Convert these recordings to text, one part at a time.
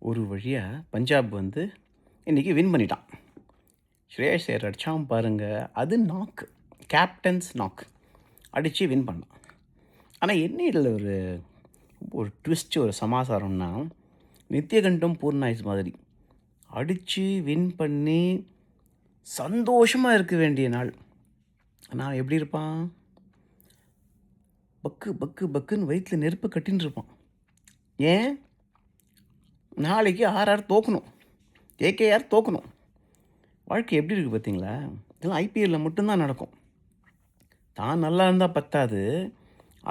ஒரு வழியாக பஞ்சாப் வந்து இன்றைக்கி வின் பண்ணிட்டான். ஸ்ரேயஸ் ஐயர் அடித்தான் பாருங்க. அது நாக், கேப்டன்ஸ் நாக் அடித்து வின் பண்ணான். ஆனால் என்ன இதில் ஒரு ஒரு ட்விஸ்ட், ஒரு சமாசாரம்னா, நித்யகண்டம் பூர்ணாய்ஸ் மாதிரி அடித்து வின் பண்ணி சந்தோஷமாக இருக்க வேண்டிய நாள். நான் எப்படி இருப்பான்? பக்கு பக்கு பக்குன்னு வயிற்றில் நெருப்பு கட்டின்னு இருப்பான். ஏன்? நாளைக்கு ஆர்ஆர் தோக்கணும், கேகேஆர் தோக்கணும். வாழ்க்கை எப்படி இருக்குது பார்த்தீங்களா? இதெல்லாம் ஐபிஎல்லில் மட்டும்தான் நடக்கும். தான் நல்லா இருந்தால் பத்தாது,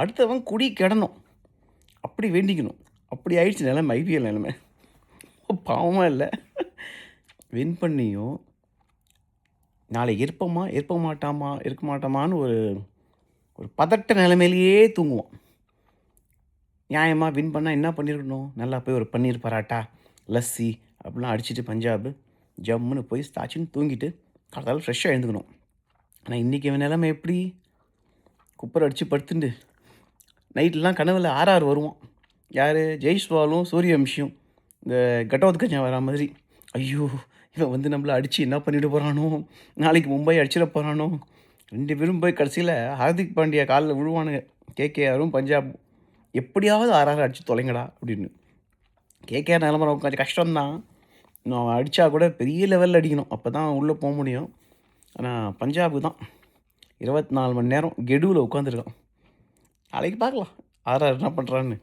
அடுத்தவன் குடி கெடணும், அப்படி வேண்டிக்கணும். அப்படி ஆயிடுச்சு நிலைமை, ஐபிஎல் நிலைமை. பாவமாக இல்லை? வின் பண்ணியும் நாளைக்கு இருப்போமா இருக்க மாட்டோமான்னு ஒரு ஒரு பதட்ட நிலைமையிலேயே தூங்குவோம். நியாயமாக வின் பண்ணால் என்ன பண்ணியிருக்கணும்? நல்லா போய் ஒரு பன்னீர் பராட்டா, லஸ்ஸி அப்படிலாம் அடிச்சுட்டு பஞ்சாபு ஜம்முன்னு போய் ஸ்டாச்சுன்னு தூங்கிட்டு காலையில் ஃப்ரெஷ்ஷாக எழுந்துக்கணும். ஆனால் இன்றைக்கி நிலைமை எப்படி? குப்பரை அடித்து படுத்துண்டு நைட்லாம் கனவில் ஆர்ஆர் வருவோம். யார்? ஜெய்ஸ்வாலும் சூரியவம்சியும் இந்த கட்டோத்கஜா வரா மாதிரி. ஐயோ, இவன் வந்து நம்மளை அடித்து என்ன பண்ணிட்டு போகிறானோ, நாளைக்கு மும்பை அடிச்சிட போகிறானோ. 2 பேரும் போய் கடைசியில் ஹார்திக் பாண்டியா காலில் விழுவானுங்க. கேகேஆரும் பஞ்சாப் எப்படியாவது ஆர்ஆர் அடித்து தொலைங்கடா அப்படின்னு. கேகேஆர் நிலமரை கொஞ்சம் கஷ்டம்தான். நான் அடித்தா கூட பெரிய லெவலில் அடிக்கணும், அப்போ தான் உள்ளே போக முடியும். ஆனால் பஞ்சாபு தான் 24 மணி நேரம் கெடுவில் உட்காந்துருக்கான். நாளைக்கு பார்க்கலாம் ஆர்ஆர் என்ன பண்ணுறான்னு.